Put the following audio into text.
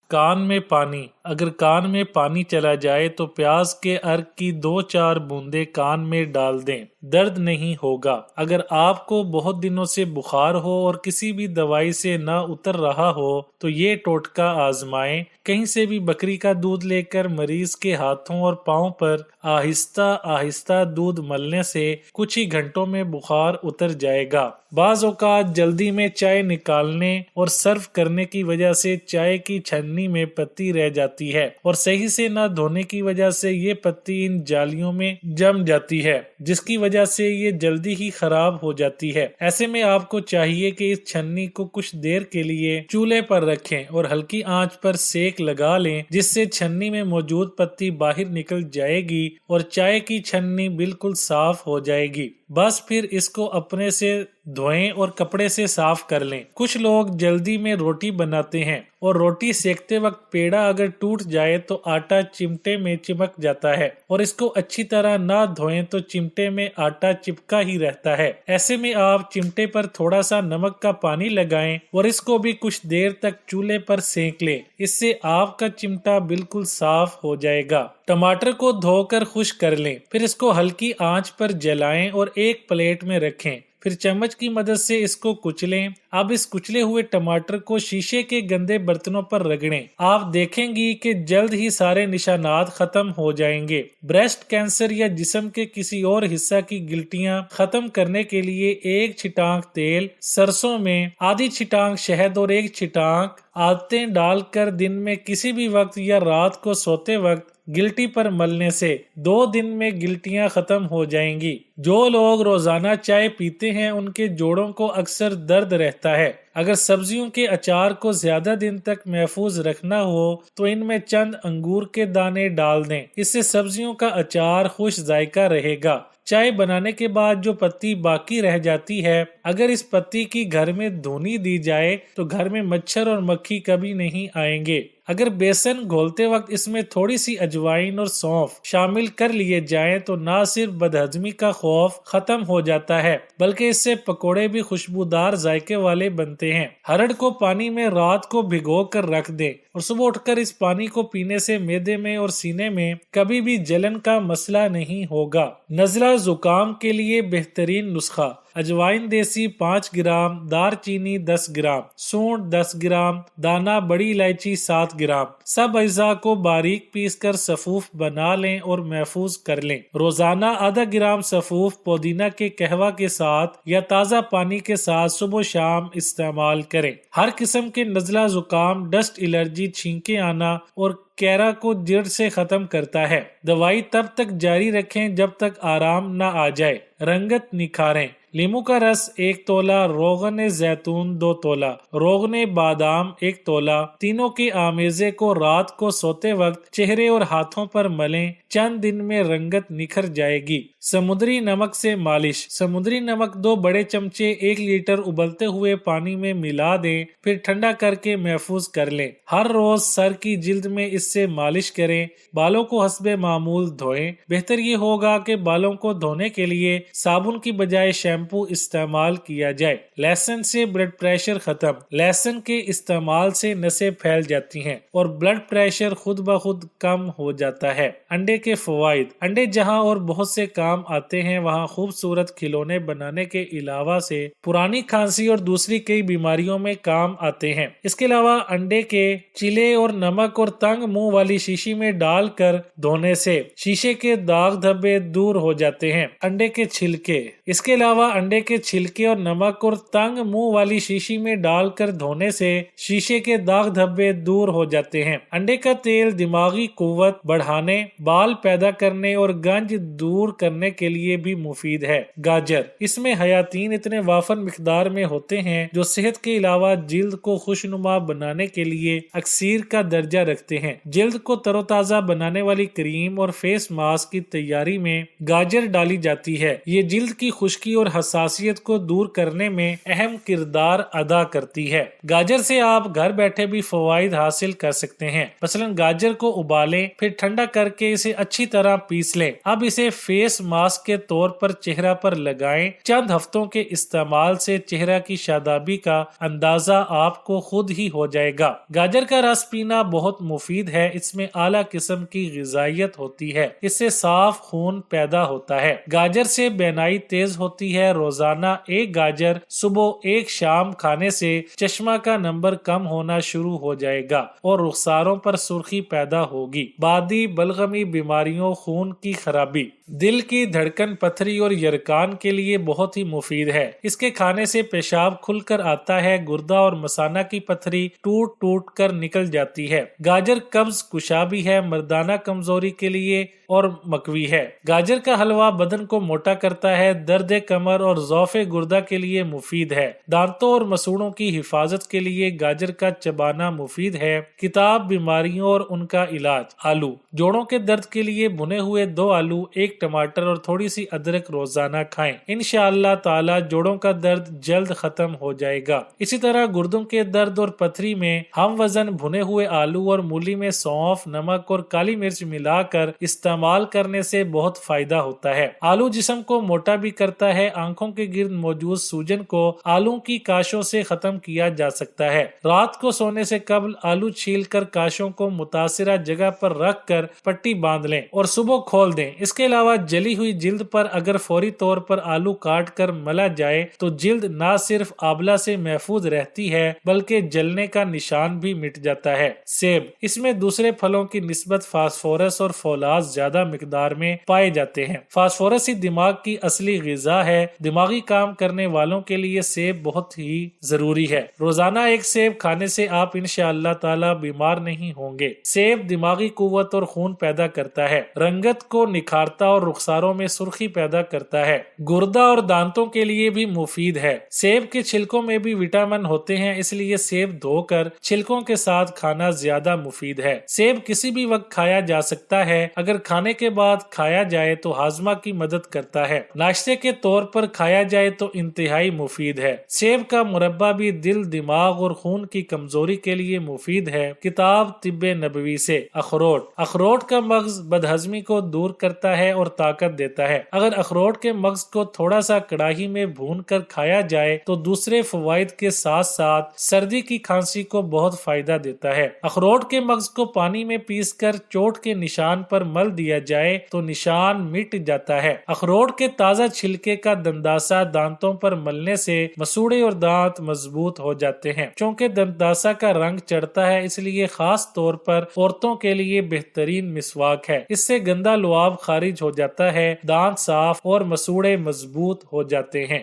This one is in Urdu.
کان میں پانی، اگر کان میں پانی چلا جائے تو پیاز کے عرق کی 2-4 بوندیں کان میں ڈال دیں، درد نہیں ہوگا۔ اگر آپ کو بہت دنوں سے بخار ہو اور کسی بھی دوائی سے نہ اتر رہا ہو تو یہ ٹوٹکا آزمائیں۔ کہیں سے بھی بکری کا دودھ لے کر مریض کے ہاتھوں اور پاؤں پر آہستہ آہستہ دودھ ملنے سے کچھ ہی گھنٹوں میں بخار اتر جائے گا۔ بعض اوقات جلدی میں چائے نکالنے اور سرو کرنے کی وجہ سے چائے کی چھننی میں پتی رہ جاتی ہے اور صحیح سے نہ دھونے کی وجہ سے یہ پتی ان جالیوں میں جم جاتی ہے، جس کی وجہ سے یہ جلدی ہی خراب ہو جاتی ہے۔ ایسے میں آپ کو چاہیے کہ اس چھننی کو کچھ دیر کے لیے چولہے پر رکھیں اور ہلکی آنچ پر سیک لگا لیں، جس سے چھننی میں موجود پتی باہر نکل جائے گی اور چائے کی چھننی بالکل صاف ہو جائے گی۔ بس پھر اس کو اپنے سے دھوئیں اور کپڑے سے صاف کر لیں۔ کچھ لوگ جلدی میں روٹی بناتے ہیں اور روٹی سیکتے وقت پیڑا اگر ٹوٹ جائے تو آٹا چمٹے میں چمک جاتا ہے اور اس کو اچھی طرح نہ دھوئیں تو چمٹے میں آٹا چپکا ہی رہتا ہے۔ ایسے میں آپ چمٹے پر تھوڑا سا نمک کا پانی لگائیں اور اس کو بھی کچھ دیر تک چولہے پر سینک لیں، اس سے آپ کا چمٹا بالکل صاف ہو جائے گا۔ ٹماٹر کو دھو کر خشک کر لیں، پھر اس کو ہلکی آنچ پر جلائیں اور ایک پلیٹ میں رکھیں، پھر چمچ کی مدد سے اس کو کچلیں۔ اب اس کچلے ہوئے ٹماٹر کو شیشے کے گندے برتنوں پر رگڑیں، آپ دیکھیں گی کہ جلد ہی سارے نشانات ختم ہو جائیں گے۔ بریسٹ کینسر یا جسم کے کسی اور حصہ کی گلٹیاں ختم کرنے کے لیے 1 چھٹانک تیل سرسوں میں، آدھی چھٹانک شہد اور 1 چھٹانک عادتیں ڈال کر دن میں کسی بھی وقت یا رات کو سوتے وقت گلٹی پر ملنے سے 2 دن میں گلٹیاں ختم ہو جائیں گی۔ جو لوگ روزانہ چائے پیتے ہیں ان کے جوڑوں کو اکثر درد رہتا ہے۔ اگر سبزیوں کے اچار کو زیادہ دن تک محفوظ رکھنا ہو تو ان میں چند انگور کے دانے ڈال دیں، اس سے سبزیوں کا اچار خوش ذائقہ رہے گا۔ چائے بنانے کے بعد جو پتی باقی رہ جاتی ہے، اگر اس پتی کی گھر میں دھونی دی جائے تو گھر میں مچھر اور مکھی کبھی نہیں آئیں گے۔ اگر بیسن گھولتے وقت اس میں تھوڑی سی اجوائن اور سونف شامل کر لیے جائیں تو نہ صرف بدہضمی کا خوف ختم ہو جاتا ہے بلکہ اس سے پکوڑے بھی خوشبودار ذائقے والے بنتے ہیں۔ ہرڑ کو پانی میں رات کو بھگو کر رکھ دیں اور صبح اٹھ کر اس پانی کو پینے سے معدے میں اور سینے میں کبھی بھی جلن کا مسئلہ نہیں ہوگا۔ نزلہ زکام کے لیے بہترین نسخہ: اجوائن دیسی 5 گرام، دار چینی 10 گرام، سونڈ 10 گرام، دانہ بڑی الائچی 7 گرام۔ سب اجزاء کو باریک پیس کر سفوف بنا لیں اور محفوظ کر لیں۔ روزانہ آدھا گرام سفوف پودینہ کے قہوہ کے ساتھ یا تازہ پانی کے ساتھ صبح و شام استعمال کریں۔ ہر قسم کے نزلہ زکام، ڈسٹ الرجی، چھینکیں آنا اور کیرا کو جڑ سے ختم کرتا ہے۔ دوائی تب تک جاری رکھیں جب تک آرام نہ آ جائے۔ رنگت نکھاریں: لیموں کا رس 1 تولہ، روغن زیتون 2 تولہ، روغن بادام 1 تولہ۔ تینوں کے آمیزے کو رات کو سوتے وقت چہرے اور ہاتھوں پر ملیں، چند دن میں رنگت نکھر جائے گی۔ سمندری نمک سے مالش: سمندری نمک 2 بڑے چمچے 1 لیٹر ابلتے ہوئے پانی میں ملا دیں، پھر ٹھنڈا کر کے محفوظ کر لیں۔ ہر روز سر کی جلد میں اس سے مالش کریں۔ بالوں کو حسب معمول دھوئیں۔ بہتر یہ ہوگا کہ بالوں کو دھونے کے لیے صابن کی بجائے شیمپو استعمال کیا جائے۔ لہسن سے بلڈ پریشر ختم: لہسن کے استعمال سے نسیں پھیل جاتی ہیں اور بلڈ پریشر خود بخود کم ہو جاتا ہے۔ انڈے کے فوائد: انڈے جہاں اور بہت سے کام آتے ہیں وہاں خوبصورت کھلونے بنانے کے علاوہ سے پرانی کھانسی اور دوسری کئی بیماریوں میں کام آتے ہیں۔ اس کے علاوہ انڈے کے چلے اور نمک اور تنگ منہ والی شیشی میں ڈال کر دھونے سے شیشے کے داغ دھبے دور ہو جاتے ہیں۔ انڈے کے چھلکے: اس کے علاوہ انڈے کے چھلکے اور نمک اور تنگ منہ والی شیشی میں ڈال کر دھونے سے شیشے کے داغ دھبے دور ہو جاتے ہیں۔ انڈے کا تیل دماغی قوت بڑھانے، بال پیدا کرنے اور گنج دور کرنے کے لیے بھی مفید ہے۔ گاجر: اس میں حیاتین اتنے وافر مقدار میں ہوتے ہیں جو صحت کے علاوہ جلد کو خوشنما بنانے کے لیے اکسیر کا درجہ رکھتے ہیں۔ جلد کو تر و تازہ بنانے والی کریم اور فیس ماسک کی تیاری میں گاجر ڈالی جاتی ہے۔ یہ جلد کی خشکی اور حساسیت کو دور کرنے میں اہم کردار ادا کرتی ہے۔ گاجر سے آپ گھر بیٹھے بھی فوائد حاصل کر سکتے ہیں۔ مثلا گاجر کو ابالیں، پھر ٹھنڈا کر کے اسے اچھی طرح پیس لیں۔ اب اسے فیس ماسک کے طور پر چہرہ پر لگائیں۔ چند ہفتوں کے استعمال سے چہرہ کی شادابی کا اندازہ آپ کو خود ہی ہو جائے گا۔ گاجر کا رس پینا بہت مفید ہے، اس میں اعلیٰ قسم کی غذائیت ہوتی ہے، اس سے صاف خون پیدا ہوتا ہے۔ گاجر سے بینائی تیز ہوتی ہے۔ روزانہ ایک گاجر صبح ایک شام کھانے سے چشمہ کا نمبر کم ہونا شروع ہو جائے گا اور رخساروں پر سرخی پیدا ہوگی۔ بادی بلغمی بیماریوں، خون کی خرابی، دل کی دھڑکن، پتھری اور یرقان کے لیے بہت ہی مفید ہے۔ اس کے کھانے سے پیشاب کھل کر آتا ہے، گردہ اور مثانہ کی پتھری ٹوٹ ٹوٹ کر نکل جاتی ہے۔ گاجر قبض کشا بھی ہے، مردانہ کمزوری کے لیے اور مقوی ہے۔ گاجر کا حلوہ بدن کو موٹا کرتا ہے، درد کمر اور ضعف گردہ کے لیے مفید ہے۔ دانتوں اور مسوڑوں کی حفاظت کے لیے گاجر کا چبانا مفید ہے۔ کتاب بیماریوں اور ان کا علاج۔ آلو، جوڑوں کے درد کے لیے بھنے ہوئے 2 آلو، 1 ٹماٹر اور تھوڑی سی ادرک روزانہ کھائیں۔ انشاءاللہ تعالی جوڑوں کا درد جلد ختم ہو جائے گا۔ اسی طرح گردوں کے درد اور پتھری میں ہم وزن بھنے ہوئے آلو اور مولی میں سونف، نمک اور کالی مرچ ملا کر استعمال کرنے سے بہت فائدہ ہوتا ہے۔ آلو جسم کو موٹا بھی کرتا ہے۔ آنکھوں کے گرد موجود سوجن کو آلو کی کاشوں سے ختم کیا جا سکتا ہے۔ رات کو سونے سے قبل آلو چھیل کر کاشوں کو متاثرہ جگہ پر رکھ کر پٹی باندھ لیں اور صبح کھول دیں۔ اس کے علاوہ جلی ہوئی جلد پر اگر فوری طور پر آلو کاٹ کر ملا جائے تو جلد نہ صرف آبلہ سے محفوظ رہتی ہے بلکہ جلنے کا نشان بھی مٹ جاتا ہے۔ سیب، اس میں دوسرے پھلوں کی نسبت فاسفورس اور فولاد زیادہ مقدار میں پائے جاتے ہیں۔ فاسفورس ہی دماغ کی اصلی غذا ہے۔ دماغی کام کرنے والوں کے لیے سیب بہت ہی ضروری ہے۔ روزانہ ایک سیب کھانے سے آپ انشاءاللہ تعالی بیمار نہیں ہوں گے۔ سیب دماغی قوت اور خون پیدا کرتا ہے، رنگت کو نکھارتا اور رخساروں میں سرخی پیدا کرتا ہے۔ گردہ اور دانتوں کے لیے بھی مفید ہے۔ سیب کے چھلکوں میں بھی وٹامن ہوتے ہیں، اس لیے سیب دھو کر چھلکوں کے ساتھ کھانا زیادہ مفید ہے۔ سیب کسی بھی وقت کھایا جا سکتا ہے، اگر کھانے کے بعد کھایا جائے تو ہاضمہ کی مدد کرتا ہے۔ ناشتے کے طور پر کھایا جائے تو انتہائی مفید ہے۔ سیب کا مربع بھی دل، دماغ اور خون کی کمزوری کے لیے مفید ہے۔ کتاب طب نبوی سے۔ اخروٹ، اخروٹ کا مغز بدہضمی کو دور کرتا ہے اور طاقت دیتا ہے۔ اگر اخروٹ کے مغز کو تھوڑا سا کڑاہی میں بھون کر کھایا جائے تو دوسرے فوائد کے ساتھ ساتھ سردی کی کھانسی کو بہت فائدہ دیتا ہے۔ اخروٹ کے مغز کو پانی میں پیس کر چوٹ کے نشان پر مل دیا جائے تو نشان مٹ جاتا ہے۔ اخروٹ کے تازہ چھلکے کا دنداسا دانتوں پر ملنے سے مسوڑے اور دانت مضبوط ہو جاتے ہیں۔ چونکہ دنداسا کا رنگ چڑھتا ہے اس لیے خاص طور پر عورتوں کے لیے بہترین مسواک ہے۔ اس سے گندا لعاب خارج ہو جاتا ہے، دانت صاف اور مسوڑے مضبوط ہو جاتے ہیں۔